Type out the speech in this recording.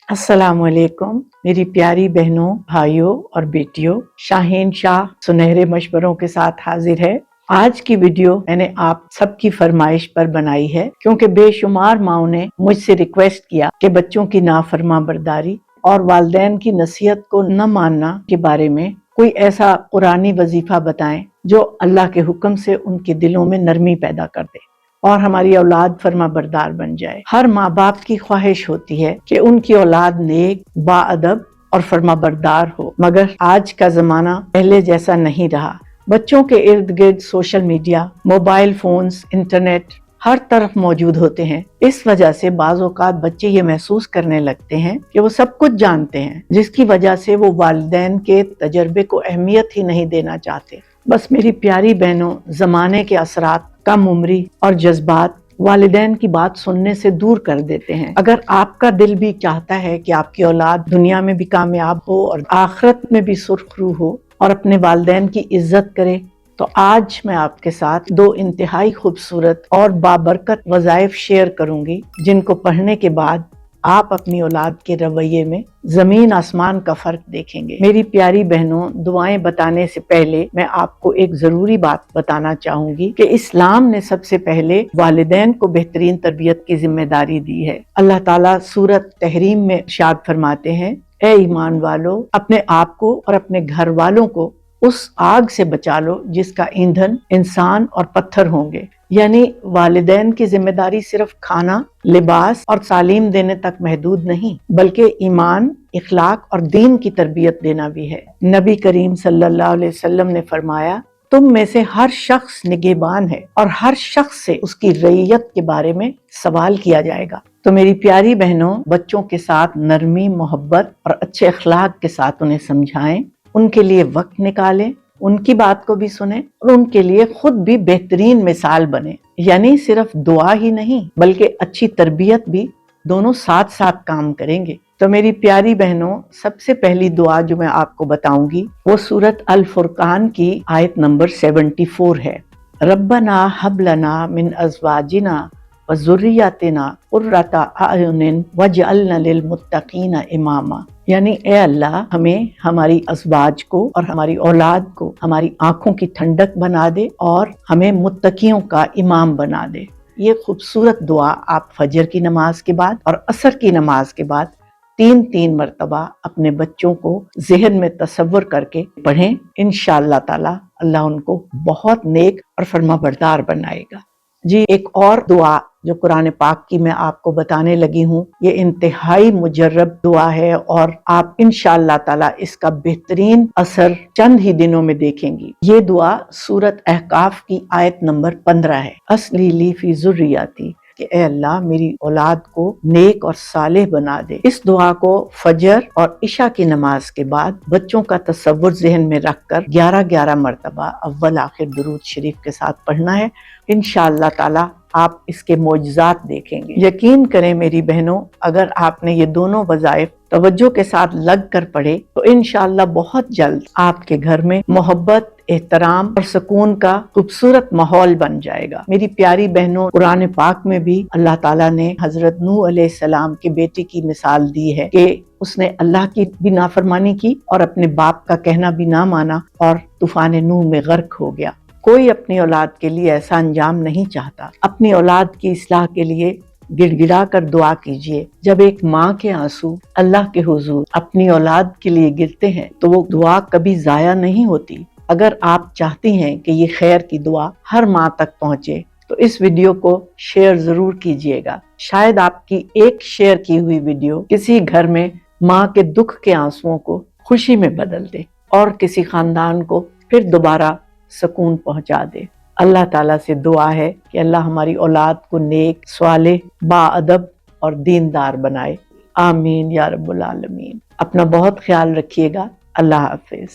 अस्सलाम वालेकुम मेरी प्यारी बहनों, भाइयों और बेटियों। शाहीन शाह सुनहरे मशवरों के साथ हाजिर है। आज की वीडियो मैंने आप सबकी फरमाइश पर बनाई है, क्योंकि बेशुमार माओं ने मुझसे रिक्वेस्ट किया कि बच्चों की नाफरमा बरदारी और वालिदैन की नसीहत को न मानना के बारे में कोई ऐसा कुरानी वजीफा बताएं जो अल्लाह के हुक्म से उनके दिलों में नरमी पैदा कर दे और हमारी औलाद फर्मा बरदार बन जाए। हर माँ बाप की ख्वाहिश होती है कि उनकी औलाद नेक, बाअदब और फर्मा बरदार हो, मगर आज का जमाना पहले जैसा नहीं रहा। बच्चों के इर्द गिर्द social media, mobile phones, internet हर तरफ मौजूद होते हैं। इस वजह से बाज़ औक़ात बच्चे ये महसूस करने लगते हैं कि वो सब कुछ जानते हैं, जिसकी वजह से वो वालिदैन के तजर्बे को अहमियत ही नहीं देना चाहते। बस मेरी प्यारी बहनों, ज़माने के असरात, कम उम्री और जज्बात वालिदैन की बात सुनने से दूर कर देते हैं। अगर आपका दिल भी चाहता है कि आपकी औलाद दुनिया में भी कामयाब हो और आखिरत में भी सुरखरू हो और अपने वालिदैन की इज्जत करे, तो आज मैं आपके साथ दो इंतहाई खूबसूरत और बाबरकत वज़ाइफ शेयर करूंगी, जिनको पढ़ने के बाद आप अपनी औलाद के रवैये में जमीन आसमान का फर्क देखेंगे। मेरी प्यारी बहनों, दुआएं बताने से पहले मैं आपको एक जरूरी बात बताना चाहूंगी कि इस्लाम ने सबसे पहले वालिदैन को बेहतरीन तरबियत की जिम्मेदारी दी है। अल्लाह ताला सूरत तहरीम में इरशाद फरमाते हैं, ए ईमान वालों, अपने आप को और अपने घर वालों को उस आग से बचा लो जिसका ईंधन इंसान और पत्थर होंगे। यानी वालिदैन की जिम्मेदारी सिर्फ खाना, लिबास और तालीम देने तक महदूद नहीं, बल्कि ईमान, इखलाक और दीन की तरबियत देना भी है। नबी करीम सल्लल्लाहु अलैहि वसल्लम ने फरमाया, तुम में से हर शख्स निगहबान है और हर शख्स से उसकी रइयत के बारे में सवाल किया जाएगा। तो मेरी प्यारी बहनों, बच्चों के साथ नरमी, मोहब्बत और अच्छे अखलाक के साथ उन्हें समझाएं, उनके लिए वक्त निकालें, उनकी बात को भी सुने और उनके लिए खुद भी बेहतरीन मिसाल बने। यानी सिर्फ दुआ ही नहीं, बल्कि अच्छी तरबियत भी दोनों साथ साथ काम करेंगे। तो मेरी प्यारी बहनों, सबसे पहली दुआ जो मैं आपको बताऊंगी वो सूरत अल फुरकान की आयत नंबर 74 है। रब्बना हब लना मिन अज़वाजिना व ज़ुर्रियतिना कुर्रता अयुनिन वजअलना लिल मुत्तकीना इमामा। यानी ए अल्लाह, हमें हमारी अज़वाज को और हमारी औलाद को हमारी आंखों की ठंडक बना दे और हमें मुत्तकियों का इमाम बना दे। ये खूबसूरत दुआ आप फजर की नमाज के बाद और असर की नमाज के बाद 3-3 मरतबा अपने बच्चों को ज़हन में तसव्वुर करके पढ़ें। इंशाअल्लाह ताला अल्लाह उनको बहुत नेक और फर्माबरदार बनाएगा। जी, एक और दुआ जो कुरान पाक की मैं आपको बताने लगी हूँ, ये इंतहाई मुजर्रब दुआ है और आप इंशाअल्लाह ताला इसका बेहतरीन असर चंद ही दिनों में देखेंगी। ये दुआ सूरत अहकाफ की आयत नंबर 15 है। अस्ली ली फी ज़ुर्रियती, कि ए अल्लाह, मेरी औलाद को नेक और सालेह बना दे। इस दुआ को फजर और इशा की नमाज के बाद बच्चों का तसव्वुर ज़हन में रखकर 11-11 मरतबा अव्वल आखिर दुरूद शरीफ के साथ पढ़ना है। इंशाअल्लाह ताला आप इसके मौजज़ात देखेंगे। यकीन करें मेरी बहनों, अगर आपने ये दोनों वज़ाइफ तवज्जो के साथ लग कर पढ़े तो इंशाअल्लाह बहुत जल्द आपके घर में मोहब्बत, एहतराम और सुकून का खूबसूरत माहौल बन जाएगा। मेरी प्यारी बहनों, कुरान पाक में भी अल्लाह ताला ने हजरत नूह अलैहिस्सलाम की बेटी की मिसाल दी है कि उसने अल्लाह की भी नाफरमानी की और अपने बाप का कहना भी ना माना और तूफान नूह में गर्क हो गया। कोई अपनी औलाद के लिए ऐसा अंजाम नहीं चाहता। अपनी औलाद की इस्लाह के लिए गिड़गिड़ा कर दुआ कीजिए। जब एक माँ के आंसू अल्लाह के हुजूर अपनी औलाद के लिए गिरते हैं तो वो दुआ कभी जाया नहीं होती। अगर आप चाहती हैं कि ये खैर की दुआ हर माँ तक पहुँचे तो इस वीडियो को शेयर जरूर कीजिएगा। शायद आपकी एक शेयर की हुई वीडियो किसी घर में माँ के दुख के आंसुओं को खुशी में बदल दे और किसी खानदान को फिर दोबारा सुकून पहुंचा दे। अल्लाह ताला से दुआ है कि अल्लाह हमारी औलाद को नेक, स्वालेह, बाअदब और दीनदार बनाए। आमीन या रब्बुल आलमीन। अपना बहुत ख्याल रखिएगा। अल्लाह हाफिज।